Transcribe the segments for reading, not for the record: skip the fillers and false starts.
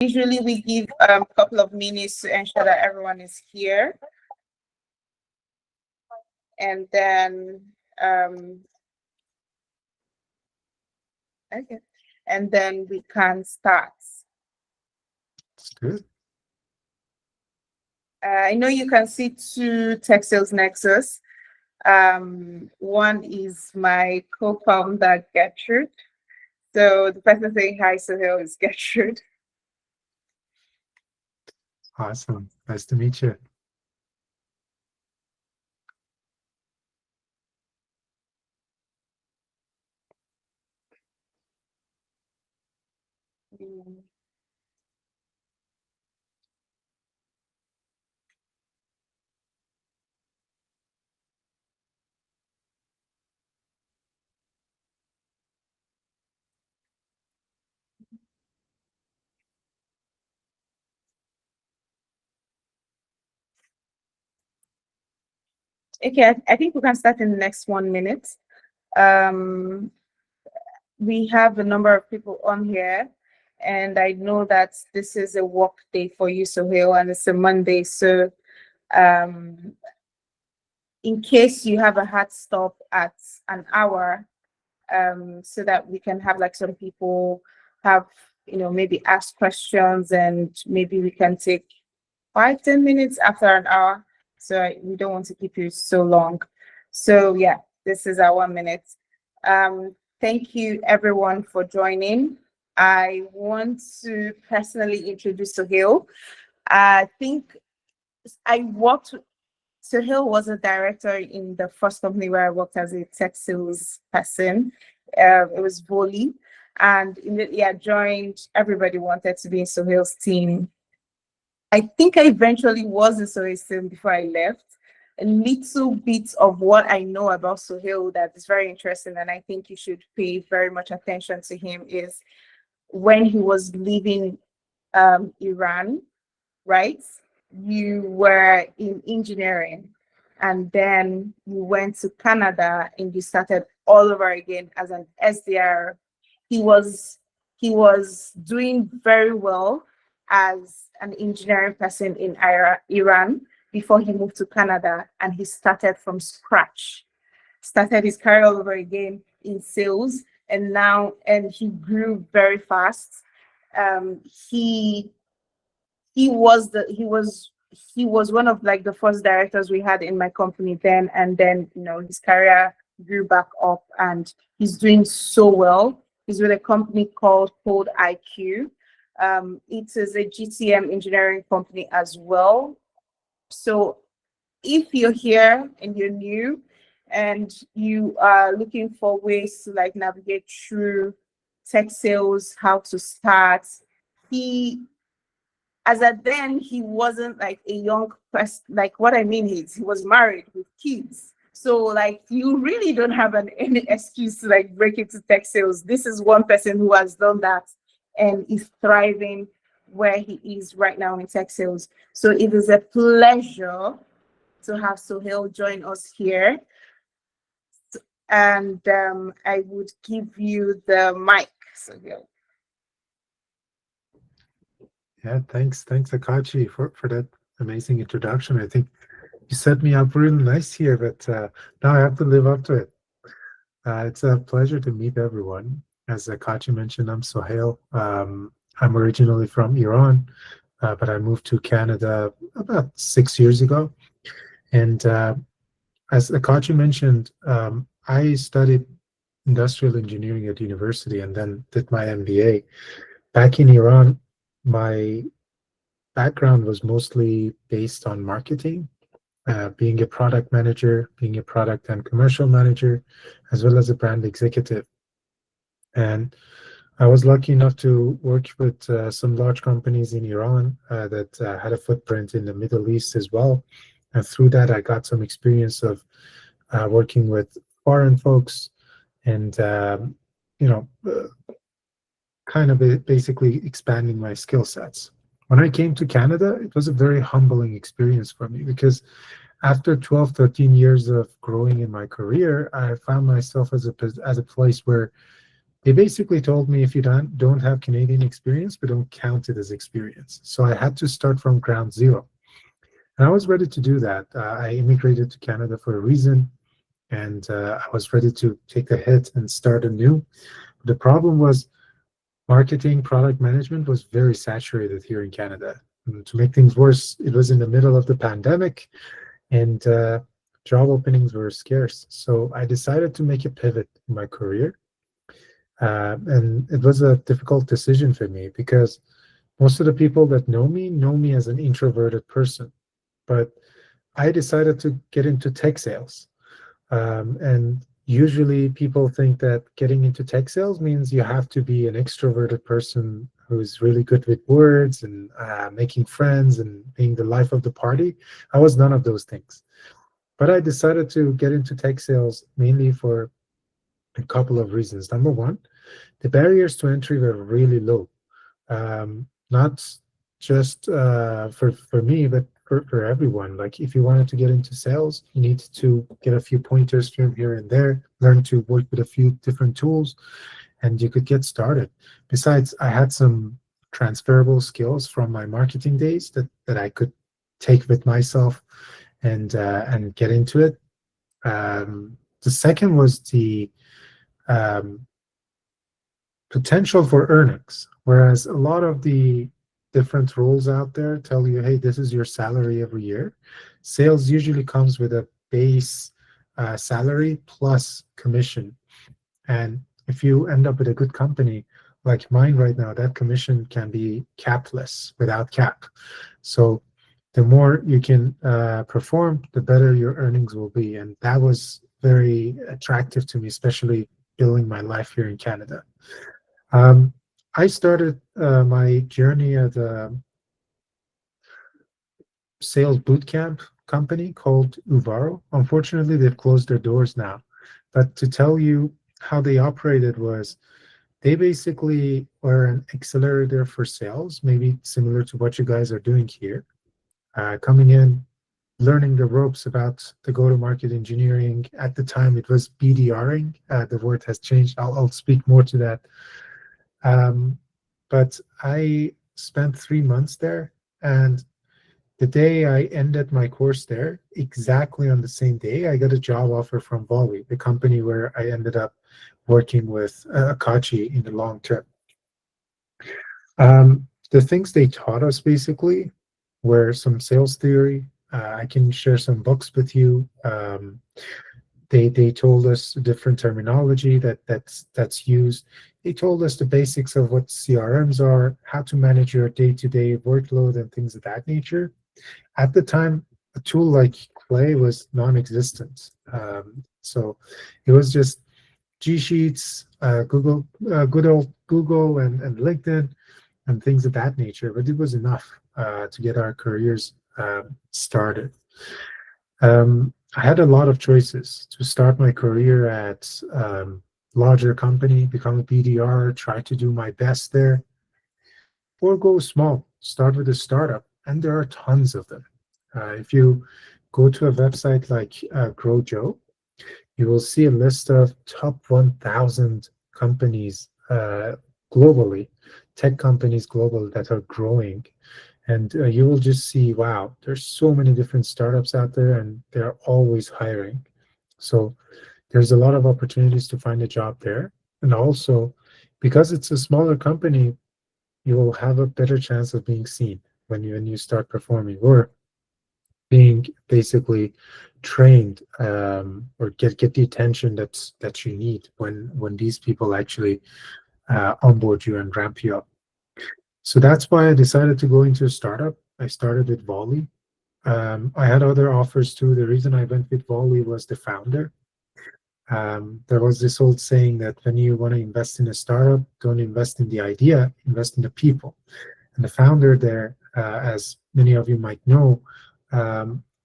Usually we give a couple of minutes to ensure that everyone is here. And then, okay. And then we can start. That's good. I know you can see two tech sales nexus. One is my co-founder, Gertrude. So the person saying hi, Soheil, is Gertrude. Awesome. Nice to meet you. Mm. Okay, I think we can start in the next 1 minute. Um, we have a number of people on here, and I know that this is a work day for you, Soheil, and it's a Monday. So um, in case you have a hard stop at an hour, so that we can have like some people have, maybe ask questions, and maybe we can take 5-10 minutes after an hour. So we don't want to keep you so long. So yeah, this is our 1 minute. Thank you everyone for joining. I want to personally introduce Soheil. I think I worked Soheil was a director in the first company where I worked as a tech sales person. It was Volley. And immediately I joined, everybody wanted to be in Soheil's team. I think I eventually was in Soheil's team before I left. A little bit of what I know about Soheil that is very interesting, and I think you should pay very much attention to him, is when he was leaving Iran, right? You were in engineering, and then you went to Canada and you started all over again as an SDR. He was doing very well as an engineering person in Iran before he moved to Canada, and he started from scratch, started his career all over again in sales, and he grew very fast. Um, he he was one of like the first directors we had in my company then, and then his career grew back up, and he's doing so well. He's with a company called Code IQ. It is a GTM engineering company as well. So if you're here and you're new and you are looking for ways to like navigate through tech sales, how to start, he as at then he wasn't like a young person. Like, what I mean is he was married with kids, so like you really don't have any excuse to like break into tech sales. This is one person who has done that and is thriving where he is right now in tech sales. So it is a pleasure to have Soheil join us here, and I would give you the mic, Soheil. Yeah, thanks, Akachi, for that amazing introduction. I think you set me up really nice here, but now I have to live up to it. It's a pleasure to meet everyone. As Akachi mentioned, I'm Sohail. I'm originally from Iran, but I moved to Canada about 6 years ago. And as Akachi mentioned, I studied industrial engineering at university and then did my MBA. Back in Iran, my background was mostly based on marketing, being a product manager, being a product and commercial manager, as well as a brand executive. And I was lucky enough to work with some large companies in Iran that had a footprint in the Middle East as well. And through that, I got some experience of working with foreign folks and, you know, uh, kind of basically expanding my skill sets. When I came to Canada, it was a very humbling experience for me because after 12, 13 years of growing in my career, I found myself as a place where They basically told me if you don't have Canadian experience, we don't count it as experience. So I had to start from ground zero. And I was ready to do that. I immigrated to Canada for a reason, and I was ready to take the hit and start anew. The problem was marketing, product management was very saturated here in Canada. And to make things worse, it was in the middle of the pandemic, and job openings were scarce. So I decided to make a pivot in my career. And it was a difficult decision for me because most of the people that know me as an introverted person. But I decided to get into tech sales. And usually people think that getting into tech sales means you have to be an extroverted person who's really good with words and making friends and being the life of the party. I was none of those things. But I decided to get into tech sales mainly for a couple of reasons. Number one, the barriers to entry were really low. Not just for me, but for everyone. Like if you wanted to get into sales, you need to get a few pointers from here and there, learn to work with a few different tools, and you could get started. Besides, I had some transferable skills from my marketing days that I could take with myself and get into it. The second was the um, potential for earnings, whereas a lot of the different roles out there tell you, hey, this is your salary every year. Sales usually comes with a base salary plus commission. And if you end up with a good company like mine right now, that commission can be capless without cap. So the more you can perform, the better your earnings will be. And that was very attractive to me, especially building my life here in Canada. Um, I started my journey at a sales bootcamp company called Uvaro. Unfortunately, they've closed their doors now. But to tell you how they operated was they basically were an accelerator for sales, maybe similar to what you guys are doing here. Coming in, learning the ropes about the go-to-market engineering. At the time, it was BDRing. The word has changed. I'll speak more to that. Um, but I spent 3 months there, and the day I ended my course there, exactly on the same day, I got a job offer from Volley, the company where I ended up working with Akachi in the long term. The things they taught us basically were some sales theory. I can share some books with you. They told us different terminology that's used. They told us the basics of what CRMs are, how to manage your day-to-day workload, and things of that nature. At the time, a tool like Clay was non-existent. So it was just G Sheets, good old Google and LinkedIn and things of that nature. But it was enough to get our careers started. I had a lot of choices to start my career at larger company, become a BDR, try to do my best there, or go small, start with a startup, and there are tons of them. If you go to a website like GrowJo, you will see a list of top 1,000 companies globally, tech companies globally that are growing. And you will just see, wow, there's so many different startups out there and they're always hiring. So there's a lot of opportunities to find a job there. And also, because it's a smaller company, you will have a better chance of being seen when you start performing or being basically trained or get the attention that you need when these people actually onboard you and ramp you up. So that's why I decided to go into a startup. I started with Volley. I had other offers too. The reason I went with Volley was the founder. There was this old saying that when you want to invest in a startup, don't invest in the idea, invest in the people. And the founder there, as many of you might know,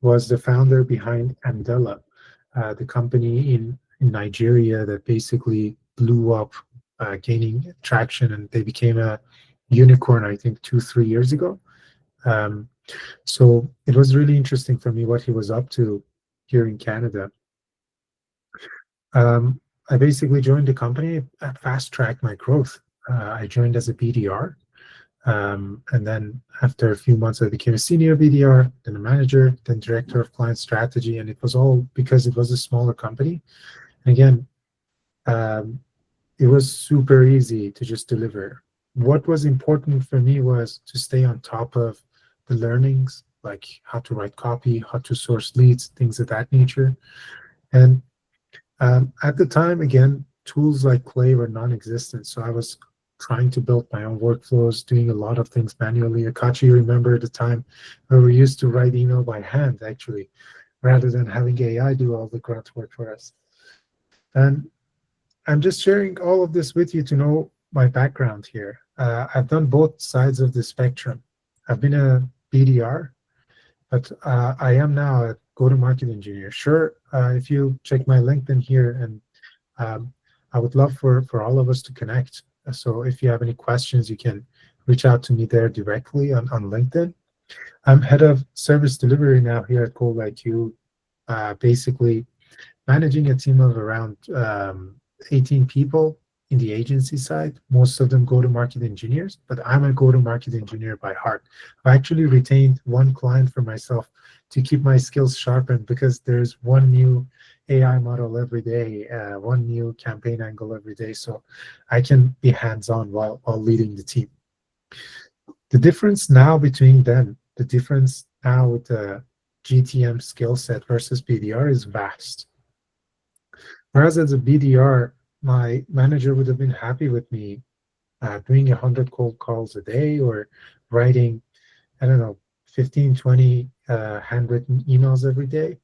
was the founder behind Andela, the company in Nigeria that basically blew up, gaining traction, and they became a unicorn, I think, 3 years ago. Um, so it was really interesting for me what he was up to here in Canada. I basically joined the company and fast tracked my growth. I joined as a BDR. And then after a few months, I became a senior BDR, then a manager, then director of client strategy. And it was all because it was a smaller company. And again, um, it was super easy to just deliver. What was important for me was to stay on top of the learnings, like how to write copy, how to source leads, things of that nature. And at the time, again, tools like Clay were non-existent. So I was trying to build my own workflows, doing a lot of things manually. Akachi, remember the time where we used to write email by hand, actually, rather than having AI do all the grunt work for us. And I'm just sharing all of this with you to know my background here. I've done both sides of the spectrum. I've been a BDR, but I am now a go-to-market engineer. Sure, if you check my LinkedIn here, and I would love for all of us to connect. So if you have any questions, you can reach out to me there directly on LinkedIn. I'm head of service delivery now here at Cold IQ, basically managing a team of around 18 people in the agency side. Most of them go-to-market engineers, but I'm a go-to-market engineer by heart. I actually retained one client for myself to keep my skills sharpened because there's one new AI model every day, one new campaign angle every day. So I can be hands-on while leading the team. The difference now between them, the difference now with the GTM skill set versus BDR is vast. Whereas as a BDR, my manager would have been happy with me doing 100 cold calls a day or writing, I don't know, 15, 20 handwritten emails every day.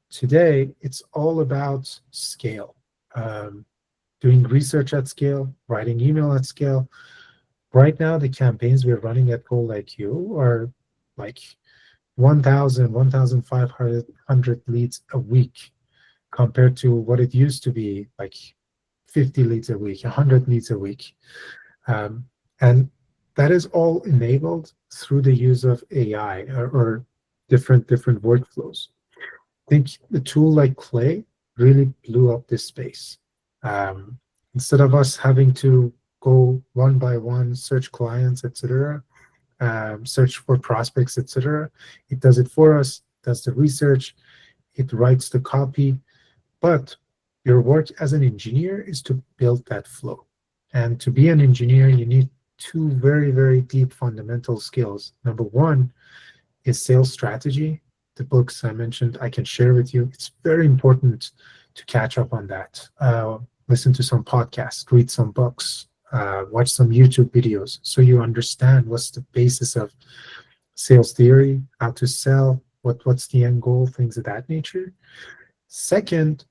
Today, it's all about scale, um, doing research at scale, writing email at scale. Right now, the campaigns we're running at Cold IQ are like 1,000, 1,500 leads a week compared to what it used to be, like 50 leads a week, 100 leads a week. And that is all enabled through the use of AI or different workflows. I think the tool like Clay really blew up this space. Um, Instead of us having to go one by one, search clients, etc., search for prospects, etc., it does it for us, does the research, it writes the copy, but your work as an engineer is to build that flow. And to be an engineer, you need two very, very deep fundamental skills. Number one is sales strategy. The books I mentioned, I can share with you. It's very important to catch up on that. Listen to some podcasts, read some books, watch some YouTube videos so you understand what's the basis of sales theory, how to sell, what's the end goal, things of that nature. Second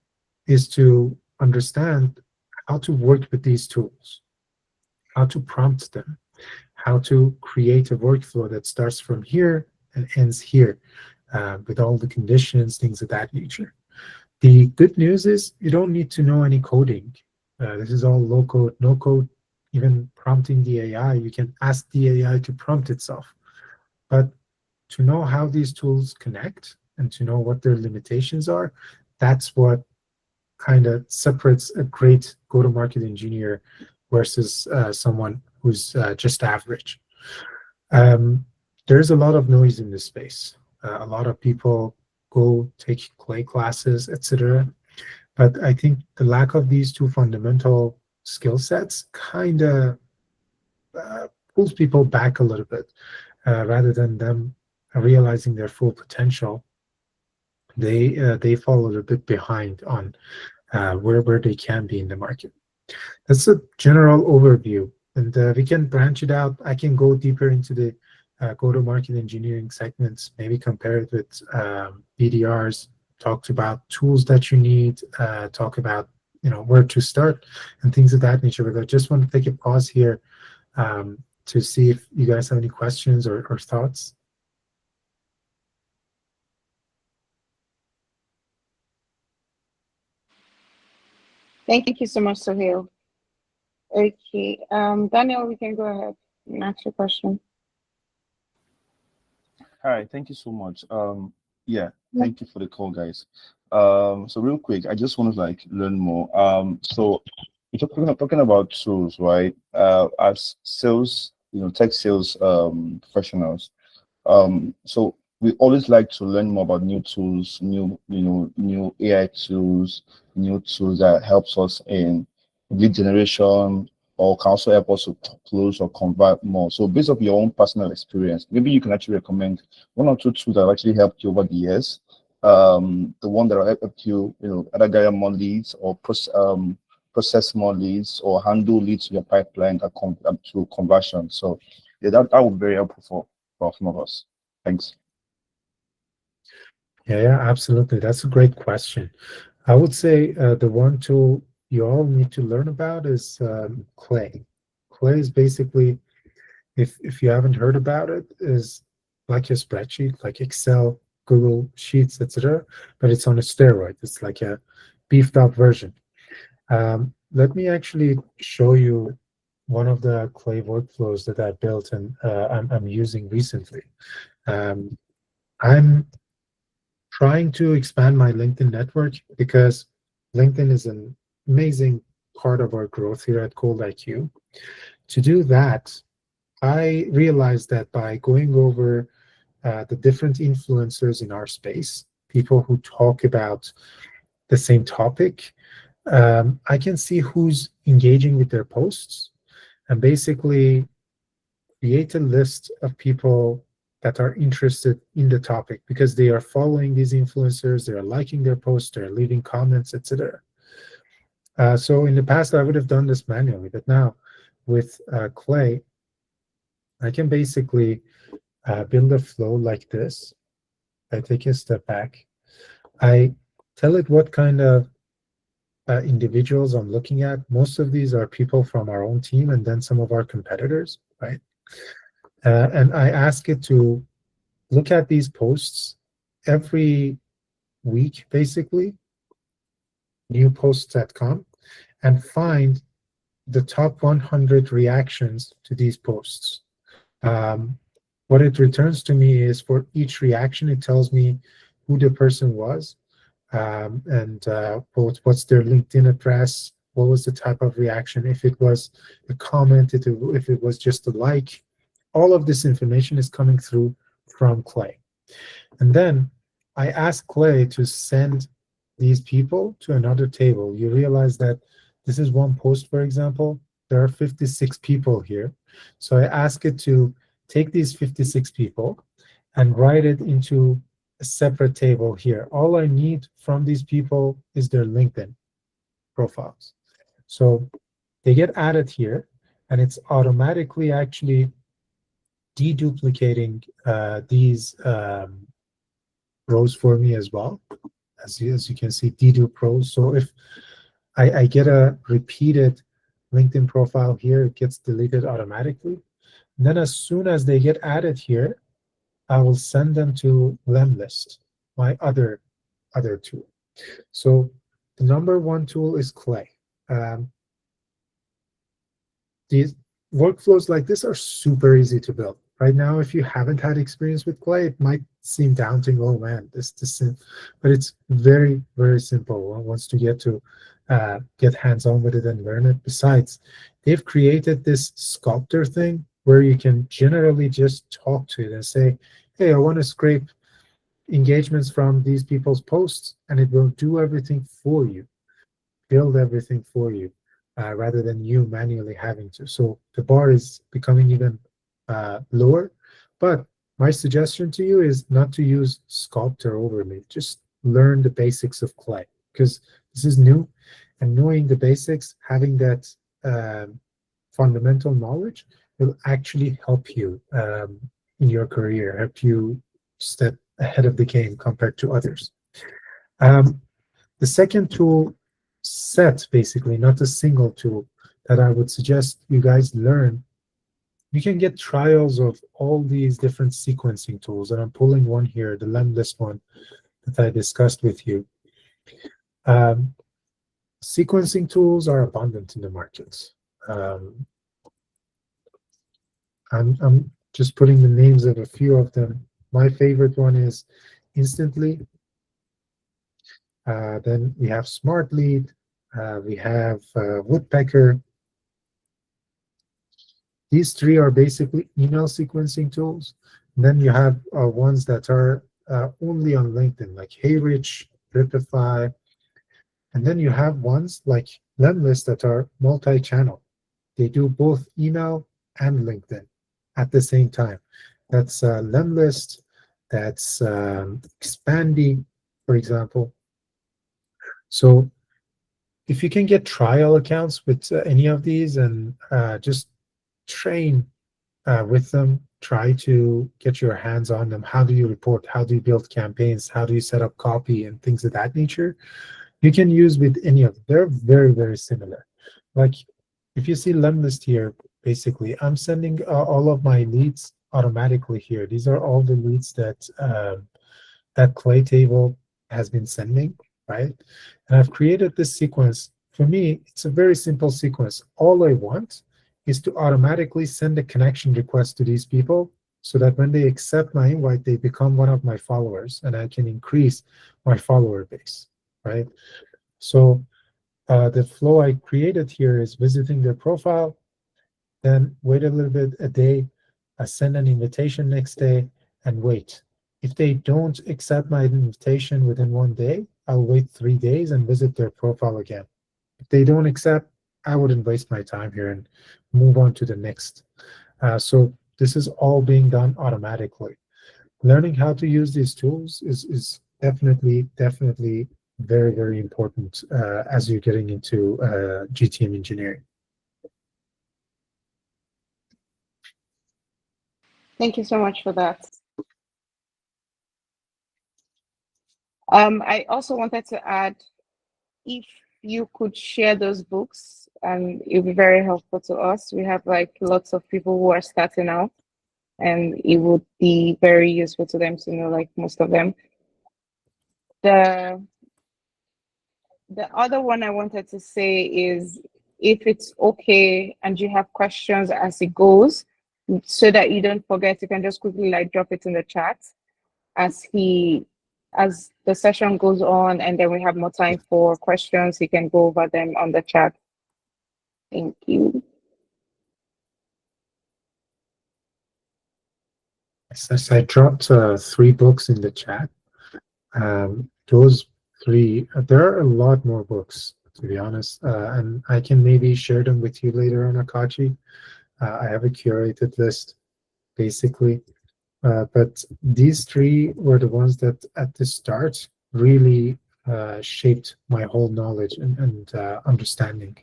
is to understand how to work with these tools, how to prompt them, how to create a workflow that starts from here and ends here with all the conditions, things of that nature. The good news is you don't need to know any coding. This is all low code, no code, even prompting the AI. You can ask the AI to prompt itself. But to know how these tools connect and to know what their limitations are, that's what kind of separates a great go-to-market engineer versus someone who's just average. Um, there's a lot of noise in this space. A lot of people go take Clay classes, etc. But I think the lack of these two fundamental skill sets kind of pulls people back a little bit, rather than them realizing their full potential. They fall a little bit behind on where they can be in the market. That's a general overview, and we can branch it out. I can go deeper into the go-to-market engineering segments, maybe compare it with BDRs, talk about tools that you need, talk about where to start and things of that nature. But I just want to take a pause here to see if you guys have any questions or thoughts. Thank you so much, Soheil. Okay, Daniel, we can go ahead and ask your question. All right, thank you so much. Yeah, Yeah. thank you for the call, guys. So real quick, I just want to like learn more. So you're talking about tools, right? As sales, tech sales professionals. So we always like to learn more about new tools, new AI tools, new tools that helps us in lead generation or can also help us to close or convert more. So based off your own personal experience, maybe you can actually recommend one or two tools that have actually helped you over the years. The one that have helped you, either gather more leads or process more leads or handle leads to your pipeline that come up to conversion. So yeah, that would be very helpful for some of us. Thanks. Yeah, absolutely. That's a great question. I would say the one tool you all need to learn about is Clay. Clay is basically, if you haven't heard about it, is like a spreadsheet, like Excel, Google Sheets, etc. But it's on a steroid. It's like a beefed up version. Let me actually show you one of the Clay workflows that I built and I'm using recently. Um, I'm trying to expand my LinkedIn network because LinkedIn is an amazing part of our growth here at Cold IQ. To do that, I realized that by going over the different influencers in our space, people who talk about the same topic, I can see who's engaging with their posts and basically create a list of people that are interested in the topic because they are following these influencers, they are liking their posts, they're leaving comments, etc. So in the past, I would have done this manually, but now with Clay, I can basically build a flow like this. I take a step back. I tell it what kind of individuals I'm looking at. Most of these are people from our own team and then some of our competitors, right? And I ask it to look at these posts every week, basically, new posts.com, and find the top 100 reactions to these posts. Um, what it returns to me is for each reaction, it tells me who the person was and what's their LinkedIn address, what was the type of reaction, if it was a comment, if it was just a like. All of this information is coming through from Clay. And then I asked Clay to send these people to another table. You realize that this is one post, for example. There are 56 people here. So I ask it to take these 56 people and write it into a separate table here. All I need from these people is their LinkedIn profiles. So they get added here, and it's automatically actually deduplicating these rows for me as well. As you can see, dedupe rows. So if I get a repeated LinkedIn profile here, it gets deleted automatically. And then as soon as they get added here, I will send them to Lemlist, my other tool. So the number one tool is Clay. Um, these workflows like this are super easy to build. Right now, if you haven't had experience with Clay, it might seem daunting. Oh man, this, but it's very, very simple once you get hands-on with it and learn it. Besides, they've created this sculptor thing where you can generally just talk to it and say, hey, I want to scrape engagements from these people's posts, and it will do everything for you, build everything for you, rather than you manually having to. So the bar is becoming even lower. But my suggestion to you is not to use Sculptor overly. Just learn the basics of Clay because this is new, and knowing the basics, having that fundamental knowledge will actually help you in your career, help you step ahead of the game compared to others. Um, the second tool set, basically, not a single tool that I would suggest you guys learn. You can get trials of all these different sequencing tools, and I'm pulling one here, the Lemlist one that I discussed with you. Um, Sequencing tools are abundant in the market. Um, I'm just putting the names of a few of them. My favorite one is Instantly. Then we have Smart Lead. We have Woodpecker. These three are basically email sequencing tools. And then you have ones that are only on LinkedIn, like HeyRich, Dripify. And then you have ones like Lemlist that are multi-channel. They do both email and LinkedIn at the same time. That's Lemlist, that's Expandy, for example. So if you can get trial accounts with any of these and just train with them, try to get your hands on them. How do you report? How do you build campaigns? How do you set up copy and things of that nature? You can use with any of them. They're very, very similar. Like if you see Lemlist here, basically, I'm sending all of my leads automatically here. These are all the leads that that Clay table has been sending, right? And I've created this sequence. For me, it's a very simple sequence. All I want is to automatically send a connection request to these people so that when they accept my invite, they become one of my followers and I can increase my follower base, right? So the flow I created here is visiting their profile, then wait a little bit, a day, send an invitation next day, and wait. If they don't accept my invitation within 1 day, I'll wait 3 days and visit their profile again. If they don't accept, I wouldn't waste my time here and move on to the next. So this is all being done automatically. Learning how to use these tools is definitely very, very important as you're getting into GTM engineering. Thank you so much for that. I also wanted to add, if you could share those books, and it would be very helpful to us. We have like lots of people who are starting out, and it would be very useful to them to know like most of them. The other one I wanted to say is, if it's okay and you have questions as it goes, so that you don't forget, you can just quickly like drop it in the chat as the session goes on, and then we have more time for questions. You can go over them on the chat. Thank you. I dropped 3 books in the chat. Those 3, there are a lot more books, to be honest, and I can maybe share them with you later on, Akachi. I have a curated list, basically. But these 3 were the ones that at the start really shaped my whole knowledge and understanding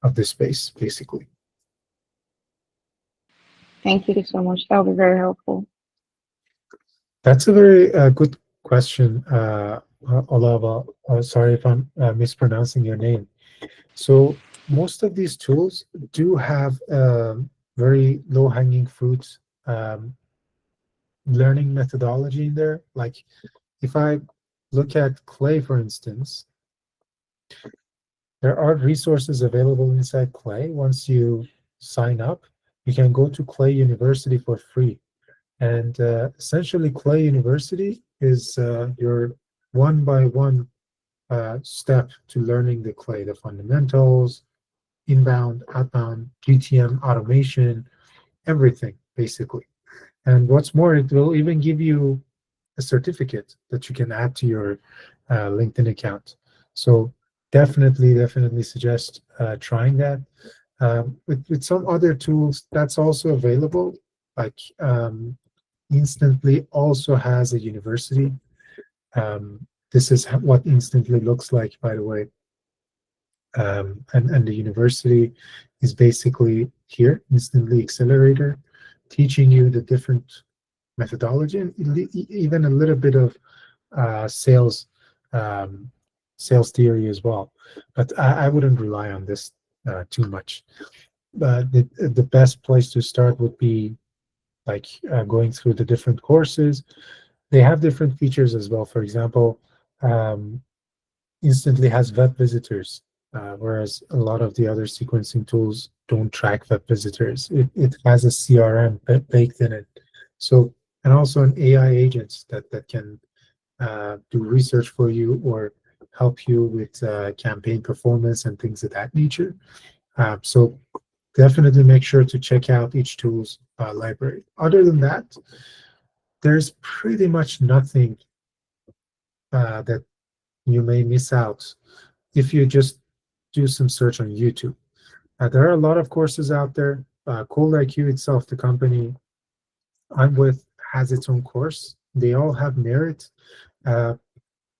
of the space, basically. Thank you so much. That will be very helpful. That's a very good question, Olava. Sorry if I'm mispronouncing your name. So most of these tools do have very low-hanging fruit learning methodology in there. Like if I look at Clay, for instance, there are resources available inside Clay. Once you sign up, you can go to Clay University for free. And essentially, Clay University is your one-by-one step to learning the Clay, the fundamentals, inbound, outbound, GTM automation, everything, basically. And what's more, it will even give you a certificate that you can add to your LinkedIn account. So definitely suggest trying that. With some other tools, that's also available, like Instantly also has a university. This is what Instantly looks like, by the way. And the university is basically here, Instantly Accelerator, teaching you the different methodology and even a little bit of sales theory as well. But I wouldn't rely on this too much. The best place to start would be like going through the different courses. They have different features as well. For example, Instantly has web visitors, whereas a lot of the other sequencing tools don't track web visitors. It has a CRM baked in it. So, and also an AI agent that can do research for you or help you with campaign performance and things of that nature. So definitely make sure to check out each tool's library. Other than that, there's pretty much nothing that you may miss out if you just do some search on YouTube. There are a lot of courses out there. Cold IQ itself, the company I'm with, has its own course. They all have merit, uh,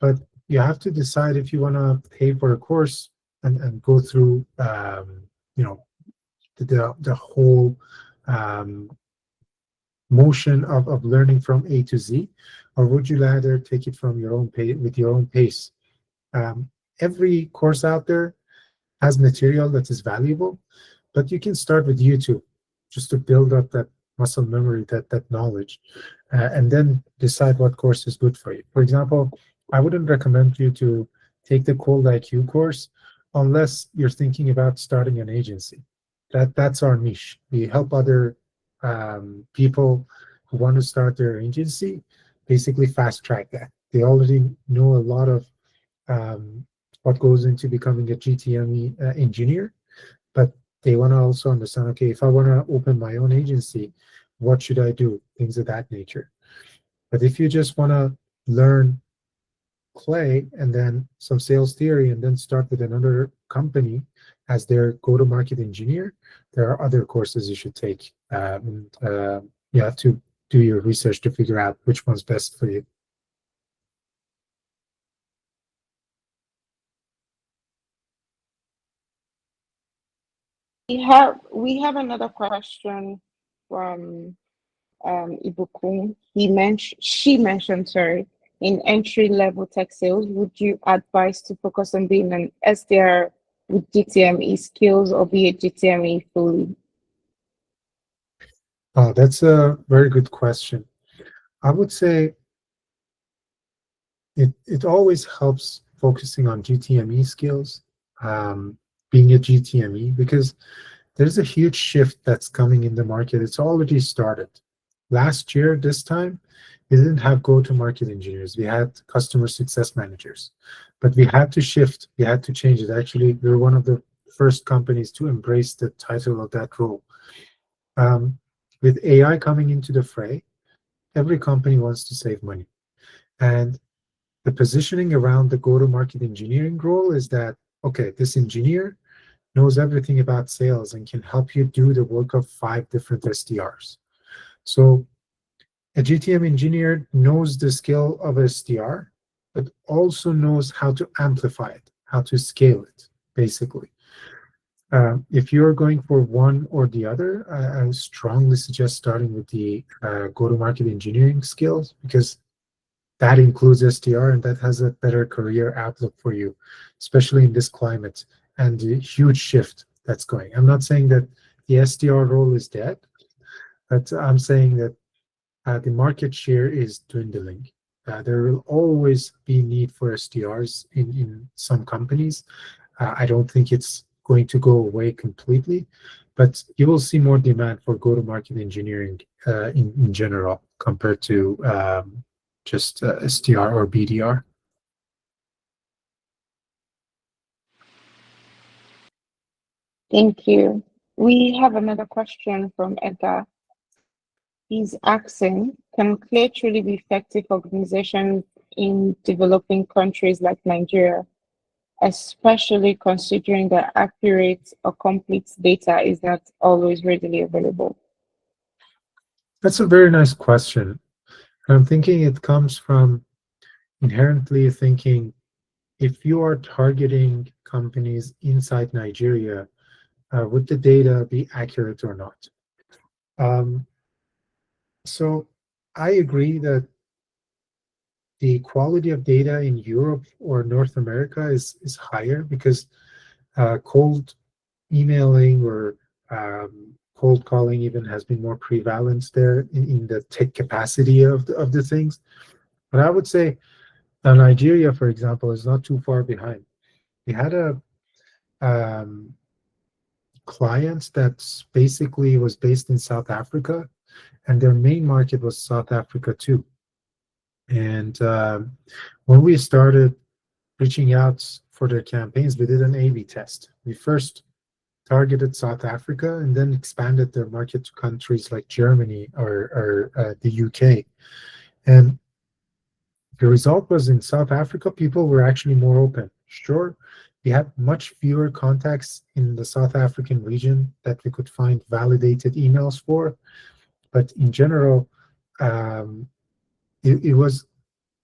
but you have to decide if you want to pay for a course and go through, you know, the whole um, motion of learning from A to Z, or would you rather take it from your own pace with your own pace? Um, every course out there has material that is valuable, but you can start with YouTube just to build up that muscle memory, that knowledge, and then decide what course is good for you. For example, I wouldn't recommend you to take the Cold IQ course unless you're thinking about starting an agency. That's our niche. We help other people who want to start their agency basically fast track that. They already know a lot of um, what goes into becoming a GTM engineer, but they want to also understand, okay, if I want to open my own agency, what should I do? Things of that nature. But if you just want to learn Clay and then some sales theory and then start with another company as their go-to-market engineer, there are other courses you should take. You have to do your research to figure out which one's best for you. We have another question from Ibukun. She mentioned, sorry, in entry level tech sales, would you advise to focus on being an SDR with GTME skills or be a GTME fully? Oh, that's a very good question. I would say it always helps focusing on GTME skills, being a GTME, because there's a huge shift that's coming in the market. It's already started. Last year, this time, we didn't have go-to-market engineers. We had customer success managers, but we had to shift. We had to change it. Actually, we were one of the first companies to embrace the title of that role. With AI coming into the fray, every company wants to save money. And the positioning around the go-to-market engineering role is that, okay, this engineer knows everything about sales and can help you do the work of 5 different SDRs. So a GTM engineer knows the skill of SDR, but also knows how to amplify it, how to scale it, basically. If you're going for one or the other, I strongly suggest starting with the go-to-market engineering skills, because that includes SDR and that has a better career outlook for you, especially in this climate and the huge shift that's going. I'm not saying that the SDR role is dead, but I'm saying that the market share is dwindling. There will always be need for SDRs in some companies. I don't think it's going to go away completely, but you will see more demand for go-to-market engineering in general compared to just SDR or BDR. Thank you. We have another question from Edgar. He's asking, can Clay truly be effective organization in developing countries like Nigeria, especially considering that accurate or complete data is not always readily available? That's a very nice question. I'm thinking it comes from inherently thinking, if you are targeting companies inside Nigeria, would the data be accurate or not? Um, so I agree that the quality of data in Europe or North America is higher, because cold emailing or cold calling even has been more prevalent there in the tech capacity of the things. But I would say Nigeria, for example, is not too far behind. We had a client that basically was based in South Africa, and their main market was South Africa too. And when we started reaching out for their campaigns, we did an A/B test. We first targeted South Africa and then expanded their market to countries like Germany or the UK. And the result was in South Africa, people were actually more open. Sure, we had much fewer contacts in the South African region that we could find validated emails for, but in general, um, it was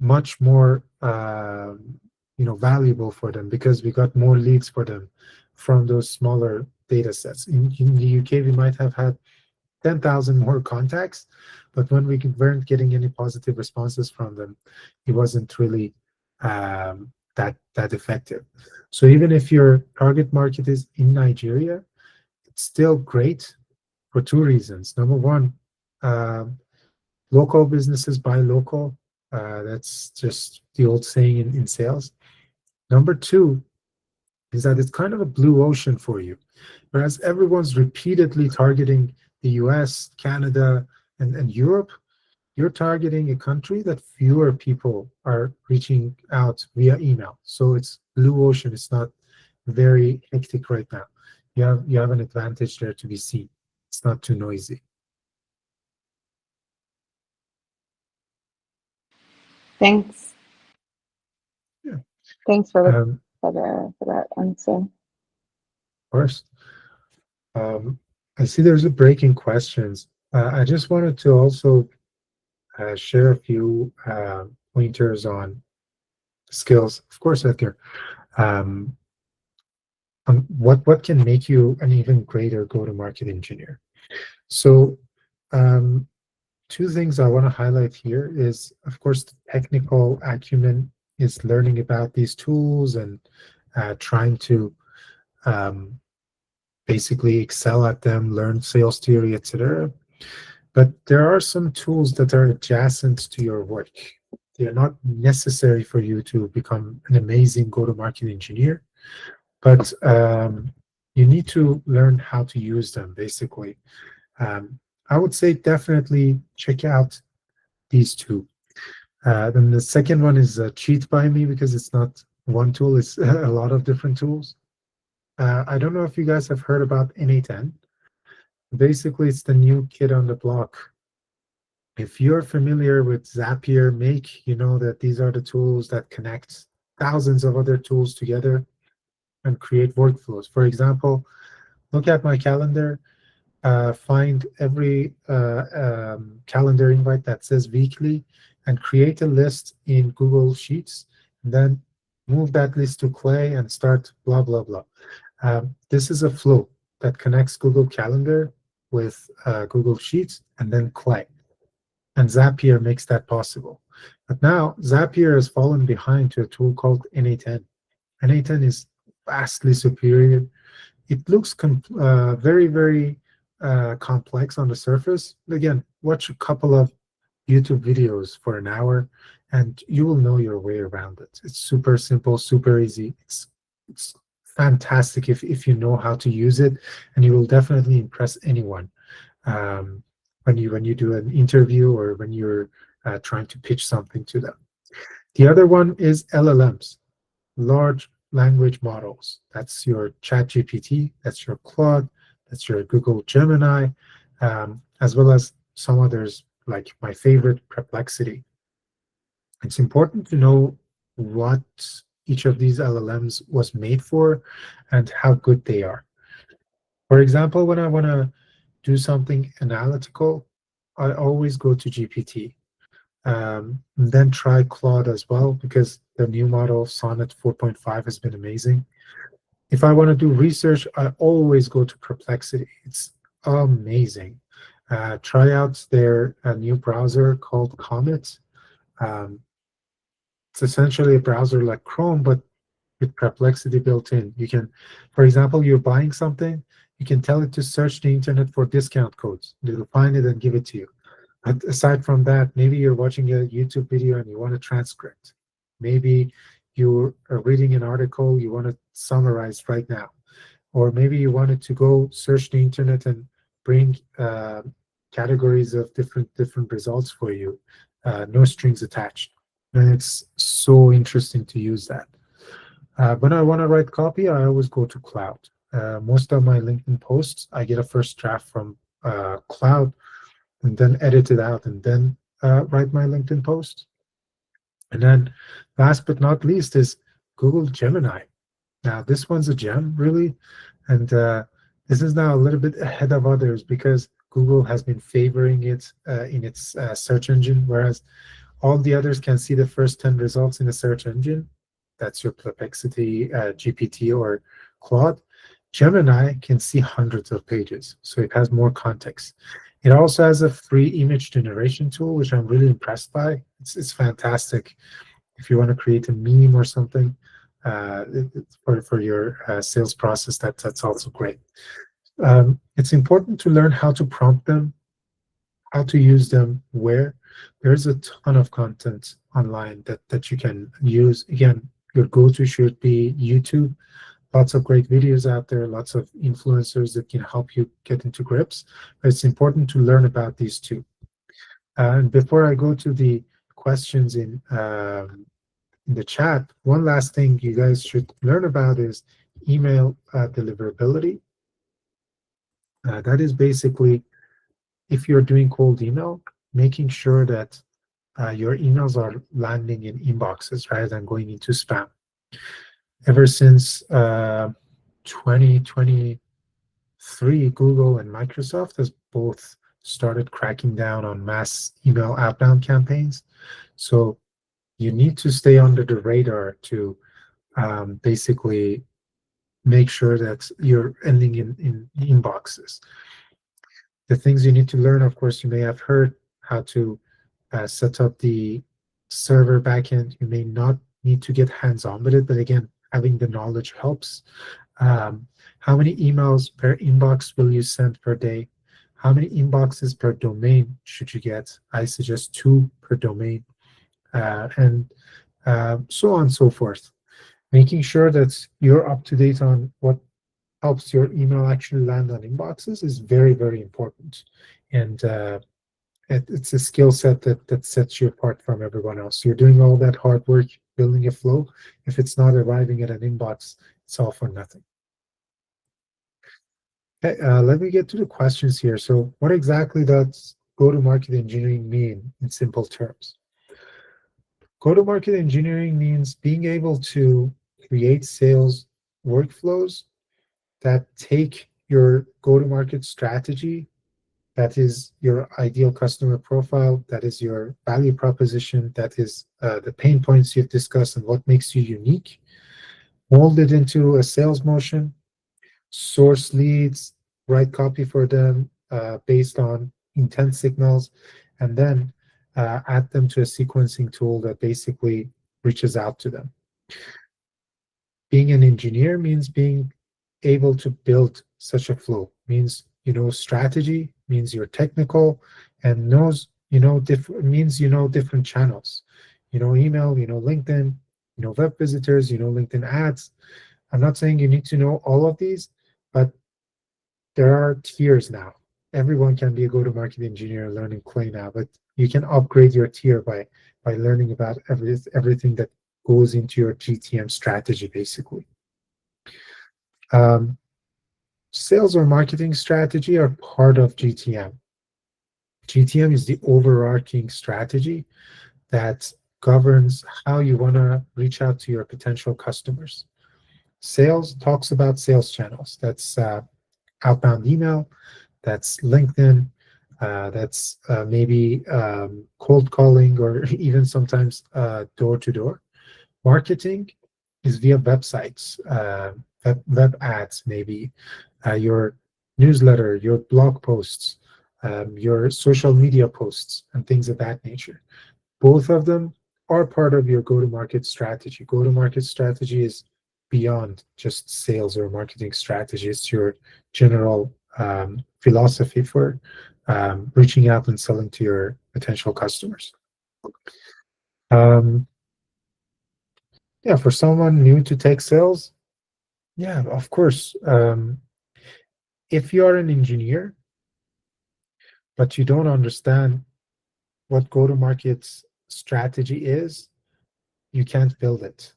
much more valuable for them because we got more leads for them from those smaller data sets. In the UK, we might have had 10,000 more contacts, but when weren't getting any positive responses from them, it wasn't really that effective. So even if your target market is in Nigeria, it's still great for two reasons. Number one, um, local businesses buy local. That's just the old saying in sales. Number two is that it's kind of a blue ocean for you. Whereas everyone's repeatedly targeting the US, Canada, and Europe, you're targeting a country that fewer people are reaching out via email. So it's blue ocean. It's not very hectic right now. You have an advantage there to be seen. It's not too noisy. Thanks. Yeah. Thanks for Um, that answer. of course. I see there's a break in questions. I just wanted to also share a few pointers on skills. Of course, Edgar. Um, what can make you an even greater go-to-market engineer? So, um, two things I want to highlight here is, of course, the technical acumen is learning about these tools and trying to um, basically excel at them, learn sales theory, etc. But there are some tools that are adjacent to your work. They are not necessary for you to become an amazing go-to-market engineer, but you need to learn how to use them, basically. I would say definitely check out these two. Then the second one is Cheat by Me, because it's not one tool, it's a lot of different tools. I don't know if you guys have heard about N8N. Basically, it's the new kid on the block. If you're familiar with Zapier, Make, you know that these are the tools that connect thousands of other tools together and create workflows. For example, look at my calendar, find every calendar invite that says weekly and create a list in Google Sheets, and then move that list to Clay and start blah, blah, blah. This is a flow that connects Google Calendar with Google Sheets and then Clay. And Zapier makes that possible. But now Zapier has fallen behind to a tool called N8N. N8N is vastly superior. It looks very, very complex on the surface. Again, watch a couple of YouTube videos for an hour and you will know your way around it. It's super simple, super easy. It's fantastic if you know how to use it, and you will definitely impress anyone when you do an interview or when you're trying to pitch something to them. The other one is LLMs, large language models. That's your ChatGPT, that's your Claude, that's your Google Gemini, as well as some others like my favorite, Perplexity. It's important to know what each of these LLMs was made for and how good they are. For example, when I want to do something analytical, I always go to GPT. Then try Claude as well, because the new model, Sonnet 4.5, has been amazing. If I want to do research, I always go to Perplexity. It's amazing. Try out their new browser called Comet. Um, it's essentially a browser like Chrome, but with Perplexity built in. You can, for example, you're buying something, you can tell it to search the internet for discount codes. It'll find it and give it to you. But aside from that, maybe you're watching a YouTube video and you want a transcript. Maybe you are reading an article you want to summarize right now. Or maybe you wanted to go search the internet and bring categories of different results for you, no strings attached. And it's so interesting to use that. When I want to write copy, I always go to Cloud. Most of my LinkedIn posts, I get a first draft from Cloud and then edit it out and then write my LinkedIn post. And then last but not least is Google Gemini. Now, this one's a gem, really. And this is now a little bit ahead of others because Google has been favoring it in its search engine, whereas all the others can see the first 10 results in the search engine. That's your Perplexity, GPT, or Claude. Gemini can see hundreds of pages, so it has more context. It also has a free image generation tool, which I'm really impressed by. It's fantastic. If you want to create a meme or something for your sales process, that's also great. It's important to learn how to prompt them, how to use them, where. There's a ton of content online that you can use. Again, your go-to should be YouTube. Lots of great videos out there, lots of influencers that can help you get into grips. But it's important to learn about these too. And before I go to the questions in the chat, one last thing you guys should learn about is email deliverability. That is basically, if you're doing cold email, making sure that your emails are landing in inboxes rather than going into spam. Ever since 2023, Google and Microsoft has both started cracking down on mass email outbound campaigns. So you need to stay under the radar to basically make sure that you're ending in inboxes. The things you need to learn, of course, you may have heard how to set up the server backend. You may not need to get hands-on with it, but again, having the knowledge helps. How many emails per inbox will you send per day? How many inboxes per domain should you get? I suggest 2 per domain, and so on and so forth. Making sure that you're up to date on what helps your email actually land on inboxes is very, very important. And it's a skill set that sets you apart from everyone else. You're doing all that hard work building a flow. If it's not arriving at an inbox, it's all for nothing. Okay, let me get to the questions here. So what exactly does go-to-market engineering mean in simple terms? Go-to-market engineering means being able to create sales workflows that take your go-to-market strategy, that is your ideal customer profile, that is your value proposition, that is the pain points you've discussed and what makes you unique, mold it into a sales motion, source leads, write copy for them based on intent signals, and then add them to a sequencing tool that basically reaches out to them. Being an engineer means being able to build such a flow, means you know strategy, means you're technical, and means you know different channels. You know email, you know LinkedIn, you know web visitors, you know LinkedIn ads. I'm not saying you need to know all of these, but there are tiers now. Everyone can be a go-to-market engineer learning Clay now, but you can upgrade your tier by learning about everything that goes into your GTM strategy, basically. Sales or marketing strategy are part of GTM. GTM is the overarching strategy that governs how you want to reach out to your potential customers. Sales talks about sales channels. That's outbound email, that's LinkedIn, that's maybe cold calling, or even sometimes door-to-door. Marketing is via websites, web ads, maybe your newsletter, your blog posts, your social media posts, and things of that nature. Both of them are part of your go-to-market strategy. Go-to-market strategy is beyond just sales or marketing strategy. It's your general philosophy for reaching out and selling to your potential customers. Yeah, for someone new to tech sales, yeah, of course. If you are an engineer, but you don't understand what go-to-market strategy is, you can't build it.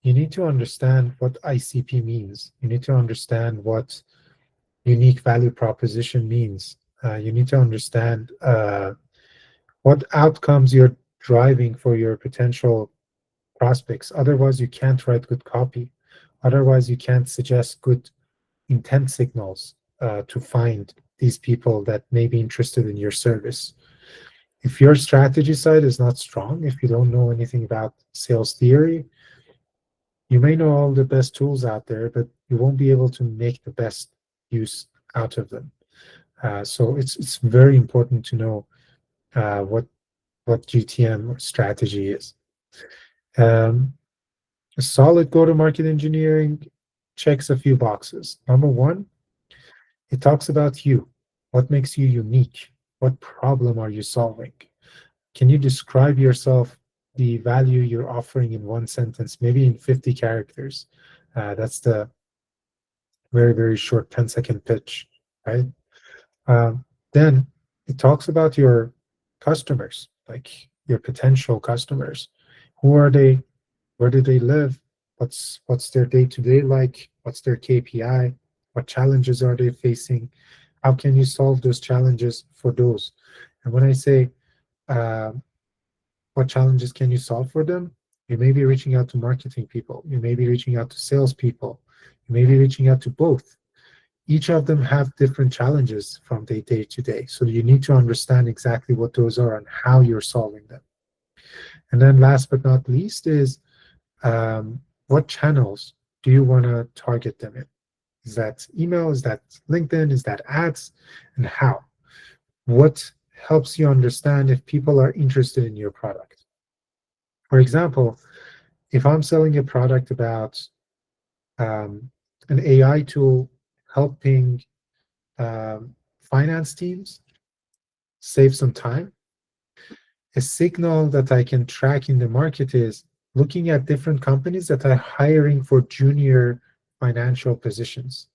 you need to understand what ICP means. You need to understand what unique value proposition means. You need to understand what outcomes you're driving for your potential prospects. Otherwise, you can't write good copy. Otherwise, you can't suggest good intent signals to find these people that may be interested in your service. If your strategy side is not strong, if you don't know anything about sales theory, you may know all the best tools out there, but you won't be able to make the best use out of them. So it's very important to know what GTM strategy is. Um, a solid go-to-market engineering checks a few boxes. Number one, it talks about you. What makes you unique? What problem are you solving? Can you describe yourself, the value you're offering in one sentence, maybe in 50 characters? That's the very, very short 10-second pitch, right? Then it talks about your customers, like your potential customers. Who are they? Where do they live? What's their day-to-day like? What's their KPI? What challenges are they facing? How can you solve those challenges for those? And when I say uh, what challenges can you solve for them, you may be reaching out to marketing people. You may be reaching out to salespeople. You may be reaching out to both. Each of them have different challenges from day to day. So you need to understand exactly what those are and how you're solving them. And then last but not least is what channels do you want to target them in? Is that email? Is that LinkedIn? Is that ads? And how? What helps you understand if people are interested in your product? For example, if I'm selling a product about an AI tool helping finance teams save some time, a signal that I can track in the market is looking at different companies that are hiring for junior financial positions.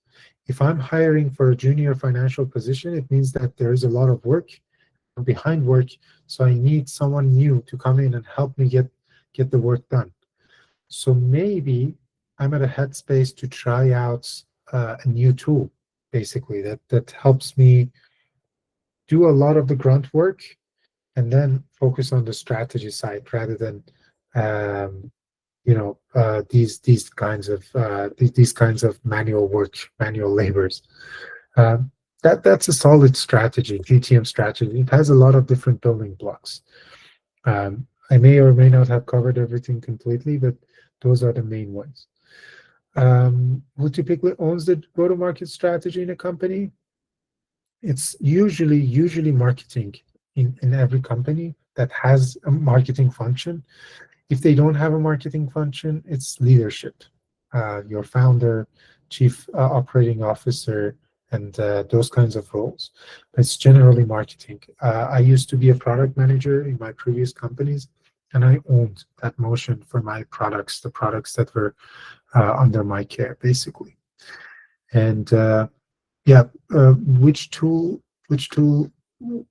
If I'm hiring for a junior financial position, it means that there is a lot of work behind work. So I need someone new to come in and help me get the work done. So maybe I'm at a headspace to try out a new tool, basically, that helps me do a lot of the grunt work and then focus on the strategy side rather than um, these kinds of manual work, manual labors. Um, that's a solid strategy, GTM strategy. It has a lot of different building blocks. I may or may not have covered everything completely, but those are the main ones. Who typically owns the go-to-market strategy in a company? It's usually marketing in every company that has a marketing function. If they don't have a marketing function, it's leadership, your founder, chief operating officer, and those kinds of roles. It's generally marketing. I used to be a product manager in my previous companies, and I owned that motion for my products, the products that were under my care, basically. And yeah, which tool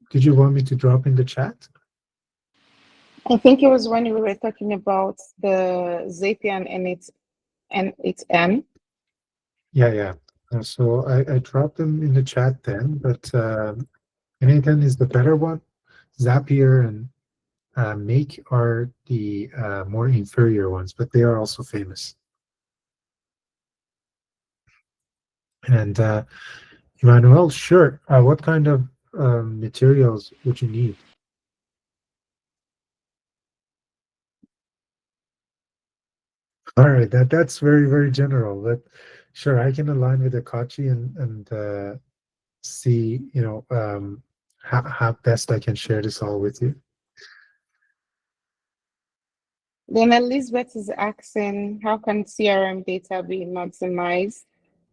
did you want me to drop in the chat? I think it was when we were talking about the Zapier and its M. Yeah. So I dropped them in the chat then, but Nathan is the better one. Zapier and Make are the more inferior ones, but they are also famous. And Emmanuel, sure. What kind of materials would you need? All right, that's very, very general, but sure, I can align with Akachi and see, how best I can share this all with you. Then Elizabeth is asking, how can CRM data be maximized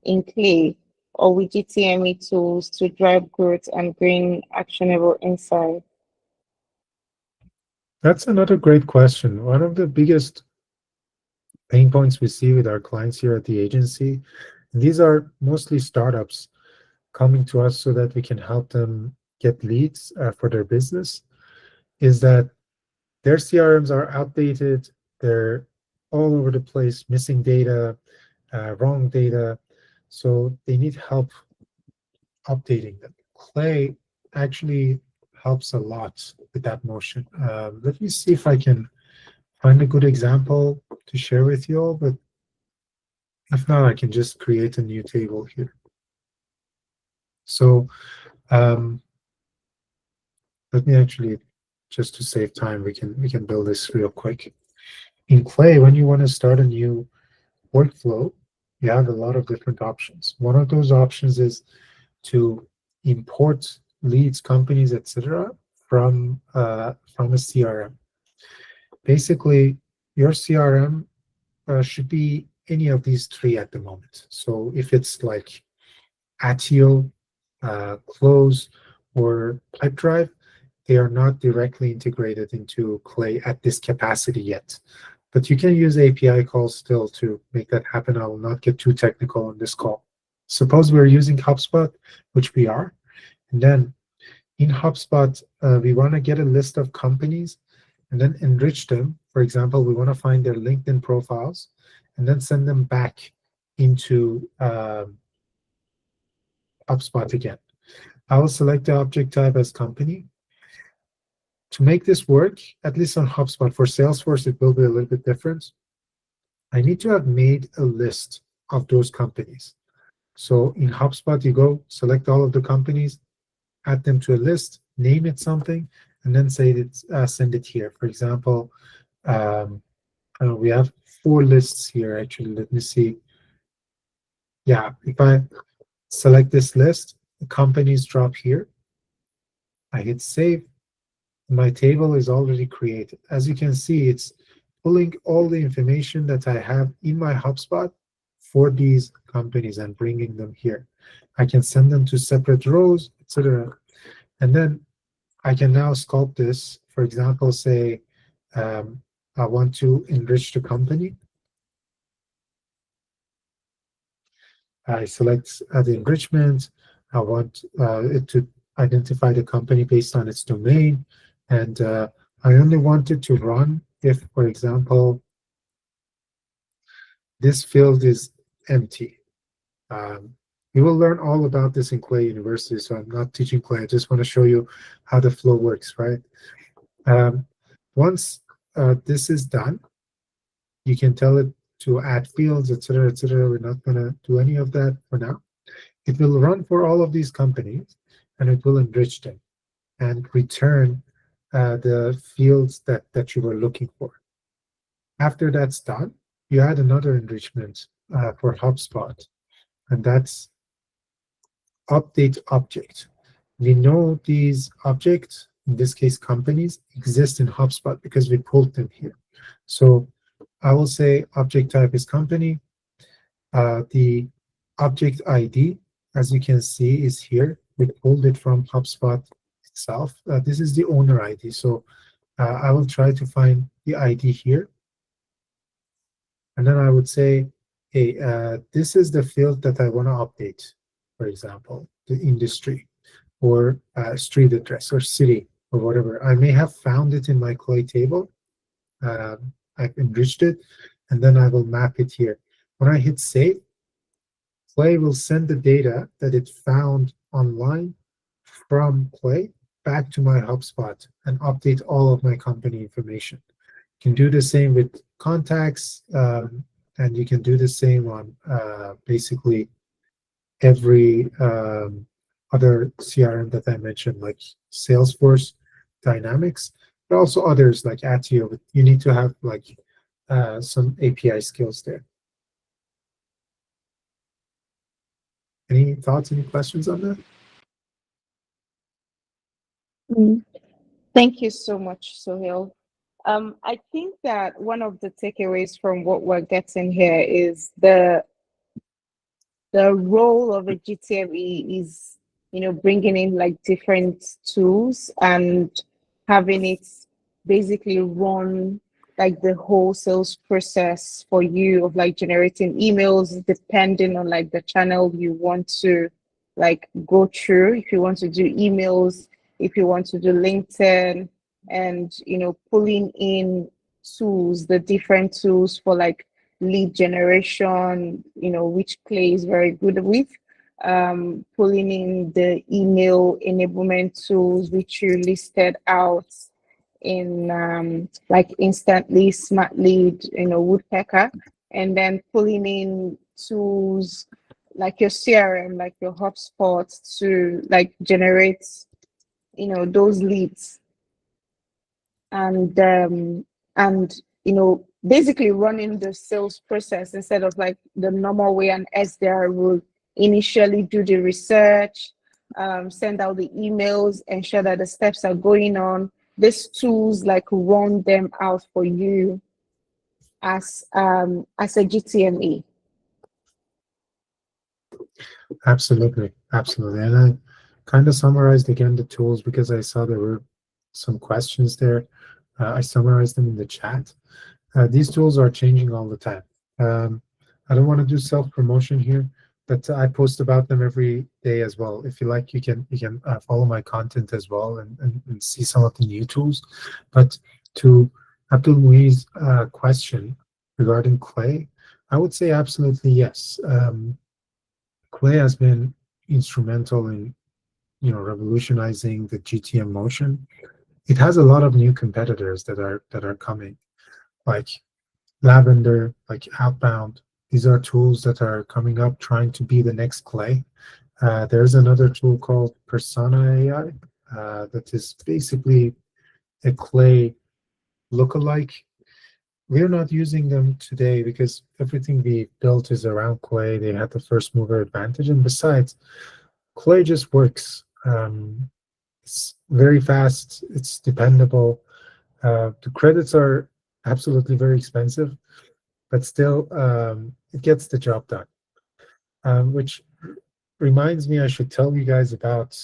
in Clay or with GTME tools to drive growth and bring actionable insight? That's another great question. One of the biggest pain points we see with our clients here at the agency, and these are mostly startups coming to us so that we can help them get leads for their business, is that their CRMs are outdated, their all over the place, missing data, wrong data. So they need help updating them. Clay actually helps a lot with that motion. Let me see if I can find a good example to share with you all, but if not, I can just create a new table here. So let me actually, just to save time, we can build this real quick. In Clay, when you want to start a new workflow, you have a lot of different options. One of those options is to import leads, companies, etc., from a CRM. Basically, your CRM should be any of these three at the moment. So if it's like Attio, Close, or Pipedrive, they are not directly integrated into Clay at this capacity yet. But you can use API calls still to make that happen. I will not get too technical on this call. Suppose we're using HubSpot, which we are, and then in HubSpot, we want to get a list of companies and then enrich them. For example, we want to find their LinkedIn profiles and then send them back into HubSpot again. I will select the object type as company. To make this work, at least on HubSpot, for Salesforce, it will be a little bit different. I need to have made a list of those companies. So in HubSpot, you go select all of the companies, add them to a list, name it something, and then say that send it here. For example, we have 4 lists here. Actually, let me see. Yeah, if I select this list, the companies drop here. I hit save. My table is already created. As you can see, it's pulling all the information that I have in my HubSpot for these companies and bringing them here. I can send them to separate rows, etc. And then I can now sculpt this. For example, say I want to enrich the company. I select the enrichment. I want it to identify the company based on its domain. And I only want it to run if, for example, this field is empty. You will learn all about this in Clay University, so I'm not teaching Clay. I just want to show you how the flow works, right? Once this is done, you can tell it to add fields, etc., etc. We're not going to do any of that for now. It will run for all of these companies, and it will enrich them and return the fields that you were looking for. After that's done, you add another enrichment for HubSpot, and that's update object. We know these objects, in this case companies, exist in HubSpot because we pulled them here. So I will say object type is company. The object ID, as you can see, is here. We pulled it from HubSpot itself. This is the owner ID. So I will try to find the ID here. And then I would say, hey, this is the field that I want to update, for example, the industry or street address or city or whatever. I may have found it in my Clay table. I've enriched it, and then I will map it here. When I hit save, Clay will send the data that it found online from Clay back to my HubSpot and update all of my company information. You can do the same with contacts, and you can do the same on basically every other CRM that I mentioned, like Salesforce, Dynamics, but also others like Attio. You need to have like some API skills there. Any thoughts, any questions on that? Thank you so much, Soheil. I think that one of the takeaways from what we're getting here is the role of a GTME is, bringing in like different tools and having it basically run like the whole sales process for you of like generating emails depending on like the channel you want to like go through. If you want to do emails, if you want to do LinkedIn, and pulling in tools, the different tools for like lead generation, which Clay is very good with, pulling in the email enablement tools, which you listed out in like Instantly, Smart Lead, Woodpecker, and then pulling in tools like your CRM, like your HubSpot to like generate, those leads and basically running the sales process instead of like the normal way an SDR will initially do the research, send out the emails, ensure that the steps are going on. These tools like run them out for you as a GTME. Absolutely, absolutely. And I kind of summarized again the tools because I saw there were some questions there. I summarized them in the chat. These tools are changing all the time. I don't want to do self-promotion here, but I post about them every day as well. If you like, you can follow my content as well and see some of the new tools. But to Abdul Mui's question regarding Clay, I would say absolutely yes. Clay has been instrumental in revolutionizing the GTM motion. It has a lot of new competitors that are coming, like Lavender, like Outbound. These are tools that are coming up trying to be the next Clay. There's another tool called Persona AI that is basically a Clay lookalike. We're not using them today because everything we built is around Clay. They had the first mover advantage, and besides, Clay just works. It's very fast. It's dependable. The credits are absolutely very expensive, but still, it gets the job done. Which reminds me, I should tell you guys about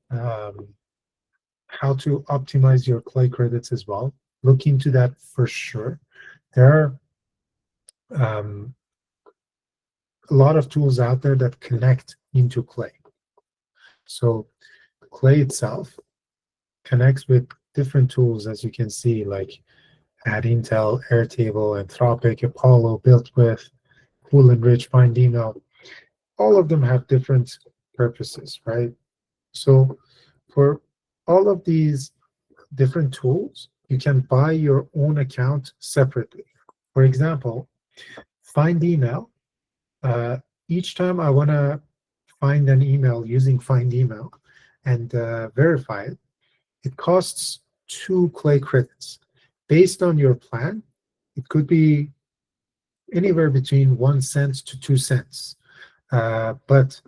how to optimize your Clay credits as well. Look into that for sure. There are a lot of tools out there that connect into Clay. So Clay itself connects with different tools, as you can see, like Add Intel, Airtable, Anthropic, Apollo, Built With, Cool and Rich, Find Email. All of them have different purposes, right? So for all of these different tools, you can buy your own account separately. For example, Find Email. Each time I want to find an email using Find Email and verify it, it costs 2 Clay credits. Based on your plan, it could be anywhere between 1 cent to 2 cents. But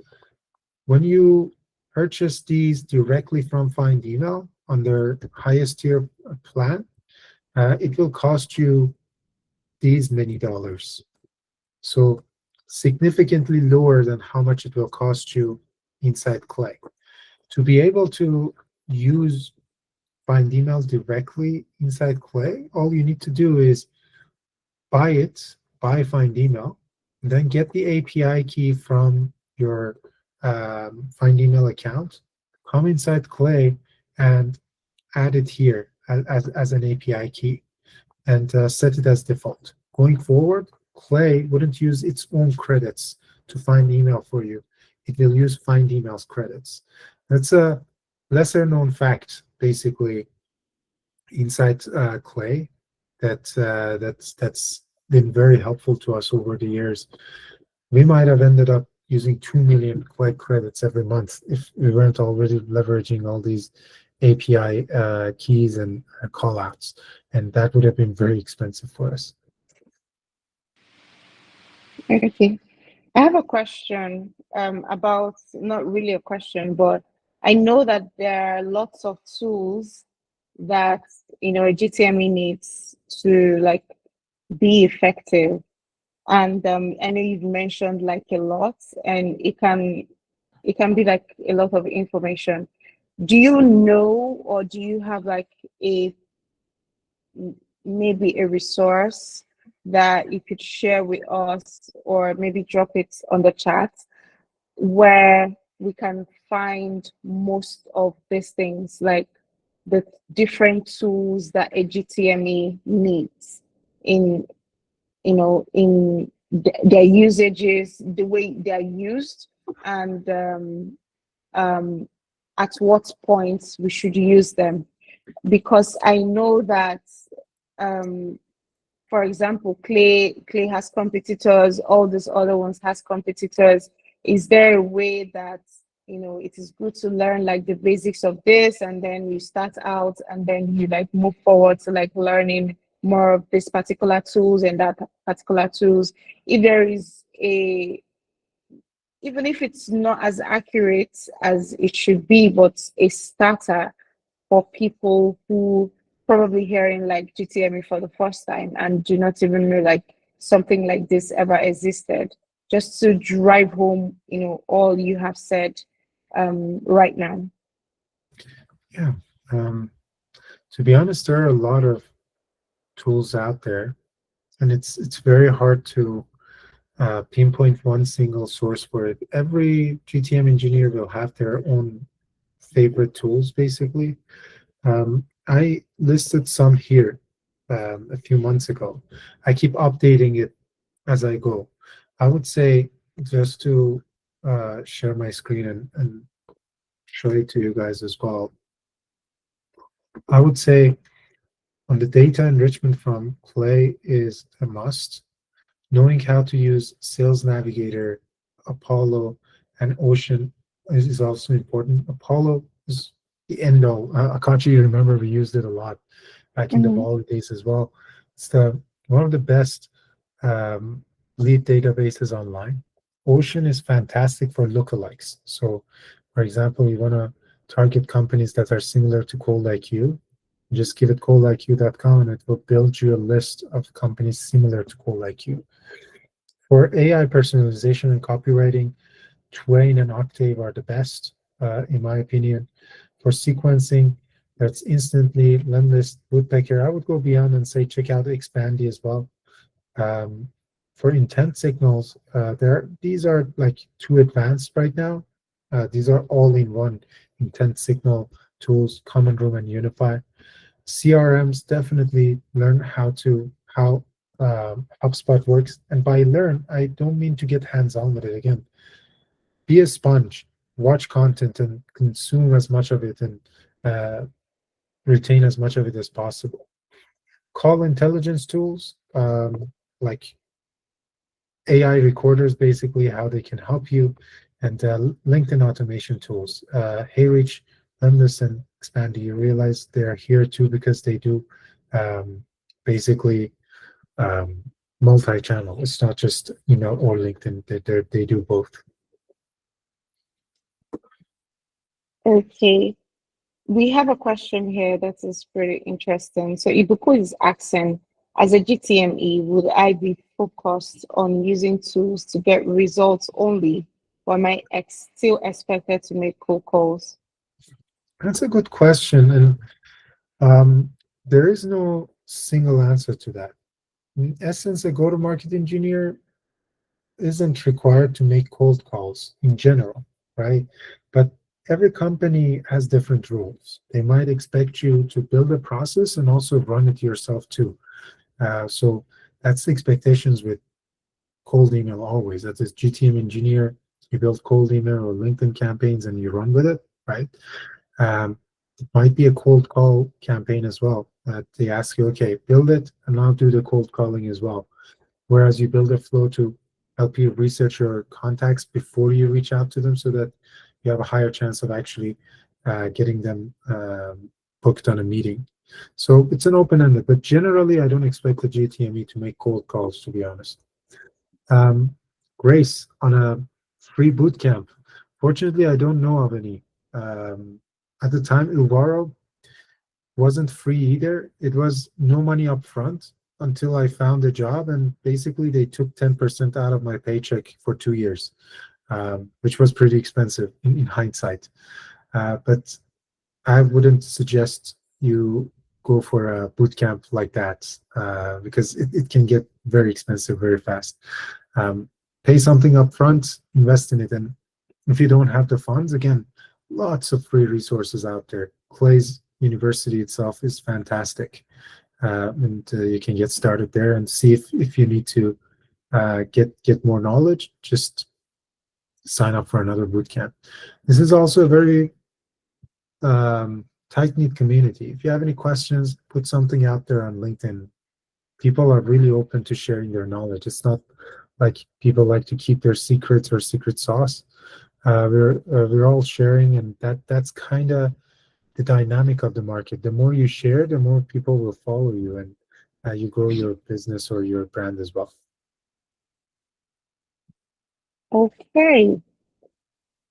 when you purchase these directly from Find Email on their highest tier plan, it will cost you these many dollars. So significantly lower than how much it will cost you inside Clay. To be able to use Find Email directly inside Clay, all you need to do is buy Find Email, and then get the API key from your Find Email account, come inside Clay, and add it here as an API key, and set it as default. Going forward, Clay wouldn't use its own credits to find email for you. It will use Find Email's credits. That's a lesser known fact, basically, inside Clay that's been very helpful to us over the years. We might have ended up using 2 million Clay credits every month if we weren't already leveraging all these API keys and callouts, and that would have been very expensive for us. Okay. I have a question about, not really a question, but I know that there are lots of tools that a GTME needs to like be effective. And I know you've mentioned like a lot, and it can be like a lot of information. Do you know, or do you have like maybe a resource that you could share with us, or maybe drop it on the chat, where we can find most of these things, like the different tools that a GTME needs? in in their usages, the way they are used, and um, at what points we should use them. Because I know that, um, for example, clay has competitors, all these other ones has competitors. Is there a way that it is good to learn like the basics of this, and then you start out and then you like move forward to like learning more of this particular tools and that particular tools? If there is a, even if it's not as accurate as it should be, but a starter for people who probably hearing like GTME for the first time and do not even know like something like this ever existed, just to drive home, all you have said right now. Yeah. To be honest, there are a lot of tools out there, and it's very hard to pinpoint one single source for it. Every GTM engineer will have their own favorite tools, basically. I listed some here a few months ago. I keep updating it as I go. I would say, just to share my screen and show it to you guys as well, I would say on the data enrichment from Clay is a must. Knowing how to use Sales Navigator, Apollo, and Ocean is also important. Apollo is the end all. Akachi, you remember we used it a lot back in the Mhm. Volley days as well. It's the one of the best um, lead databases online. Ocean is fantastic for lookalikes. So, for example, you want to target companies that are similar to Cold IQ, just give it coldiq.com and it will build you a list of companies similar to Cold IQ. For AI personalization and copywriting, Twain and Octave are the best, in my opinion. For sequencing, that's Instantly, Lemlist, Woodpecker. I would go beyond and say check out Expandy as well. Um, for intent signals, these are like too advanced right now. These are all in one intent signal tools, Common Room and Unify. CRMs definitely learn how HubSpot works, and by learn, I don't mean to get hands-on with it again. Be a sponge, watch content, and consume as much of it, and uh, retain as much of it as possible. Call intelligence tools like AI recorders, basically how they can help you, and LinkedIn automation tools. HeyReach, Lemlist, and Expandy. You realize they're here too because they do basically um, multi-channel. It's not just email or LinkedIn. They do both. Okay. We have a question here that is pretty interesting. So Ibuku is asking, as a GTME, would I be focused on using tools to get results only, or am I still expected to make cold calls? That's a good question, and there is no single answer to that. In essence, a go-to-market engineer isn't required to make cold calls in general, right? But every company has different rules. They might expect you to build a process and also run it yourself too. So that's the expectations with cold email always. That is GTM engineer, you build cold email or LinkedIn campaigns and you run with it, right? It might be a cold call campaign as well. They ask you, okay, build it and I'll do the cold calling as well. Whereas you build a flow to help you research your contacts before you reach out to them so that you have a higher chance of actually getting them booked on a meeting. So it's an open-ended, but generally I don't expect the GTME to make cold calls, to be honest. Grace, on a free boot camp. Fortunately, I don't know of any. At the time, Ilvaro wasn't free either. It was no money up front until I found a job, and basically they took 10% out of my paycheck for 2 years, which was pretty expensive in hindsight. But I wouldn't suggest you go for a boot camp like that because it can get very expensive very fast. Um, Pay something up front, invest in it, and if you don't have the funds, again, lots of free resources out there. Clay's university itself is fantastic. and you can get started there and see if you need to get more knowledge. Just sign up for another bootcamp. This is also a very tight-knit community. If you have any questions, put something out there on LinkedIn. People are really open to sharing their knowledge. It's not like people like to keep their secrets or secret sauce. We're all sharing, and that's kind of the dynamic of the market. The more you share, the more people will follow you, and you grow your business or your brand as well. Okay.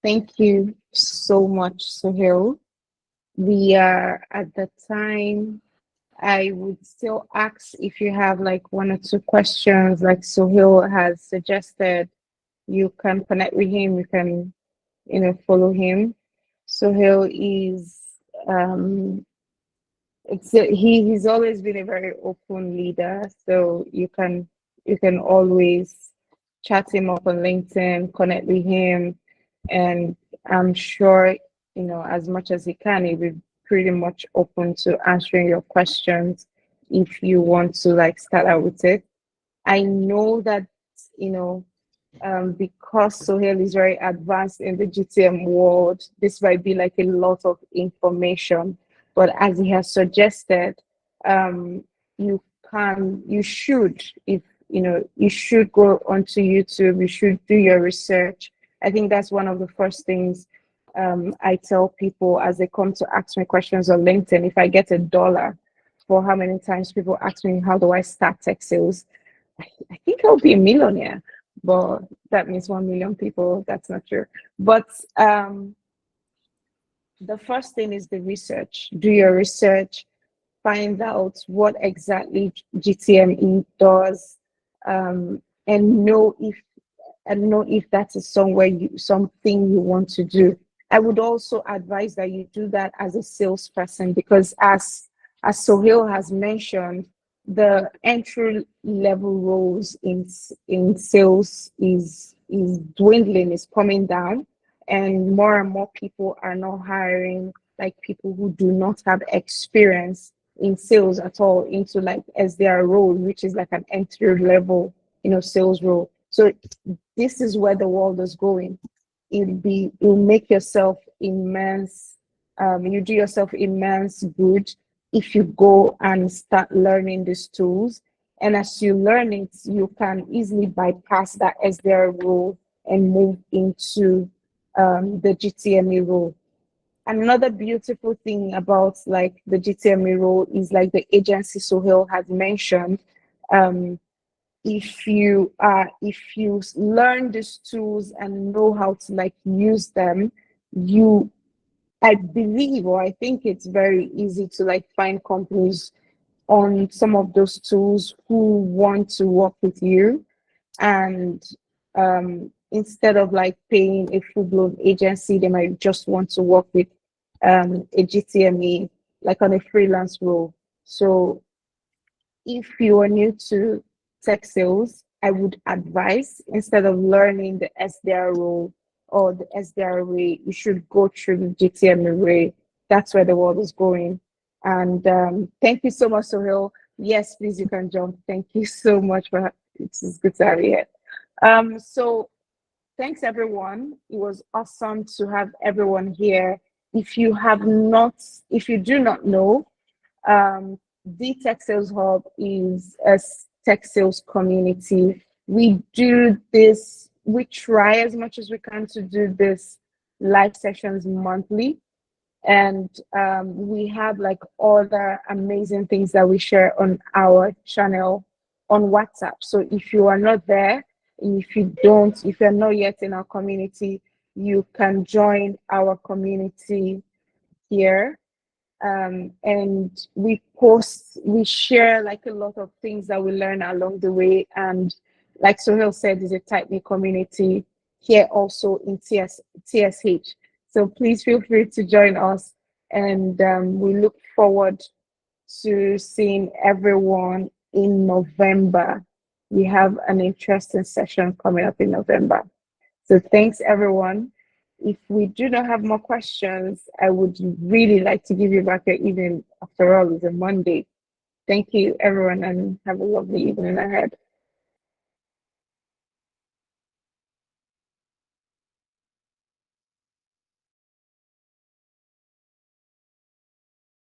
Thank you so much, Soheil. We are at the time. I would still ask if you have like one or two questions, like Soheil has suggested. You can connect with him. You can, follow him. Soheil is he's always been a very open leader, so you can always chat him up on LinkedIn, connect with him, and I'm sure as much as he can, he'll be pretty much open to answering your questions if you want to like start out with it. I know that you know because Soheil is very advanced in the GTM world, this might be like a lot of information. But as he has suggested, um, you should, if you should go onto YouTube, you should do your research. I think that's one of the first things I tell people as they come to ask me questions on LinkedIn. If I get $1 for how many times people ask me, how do I start tech sales? I think I'll be a millionaire, but that means 1 million people. That's not true. But the first thing is the research. Do your research, find out what exactly GTME does, and know if that is something you want to do. I would also advise that you do that as a salesperson, because as Soheil has mentioned, the entry level roles in sales is dwindling, is coming down, and more people are not hiring like people who do not have experience in sales at all into like as their role, which is like an entry level, sales role. So this is where the world is going. It'll make yourself immense. You do yourself immense good if you go and start learning these tools. And as you learn it, you can easily bypass that SDR role and move into the GTME role. Another beautiful thing about like the GTME role is like the agency Soheil has mentioned. If you learn these tools and know how to like use them, I believe, or I think it's very easy to like find companies on some of those tools who want to work with you. And instead of like paying a full-blown agency, they might just want to work with a GTME, like on a freelance role. So if you are new to tech sales, I would advise, instead of learning the SDR role or the SDR way, you should go through the GTM way. That's where the world is going. And thank you so much, Soheil. Yes, please, you can jump. Thank you so much for it's good to have you here. So thanks everyone. It was awesome to have everyone here. If you do not know, the Tech Sales Hub is a tech sales community. We try as much as we can to do this live sessions monthly. And we have like other amazing things that we share on our channel on WhatsApp. So if you are not there, if you're not yet in our community, you can join our community here. And we share like a lot of things that we learn along the way. And like Soheil said, is a tight-knit community here also in TSH. So please feel free to join us. And we look forward to seeing everyone in November. We have an interesting session coming up in November. So thanks everyone. If we do not have more questions, I would really like to give you back your evening. After all, it's a Monday. Thank you, everyone, and have a lovely evening ahead.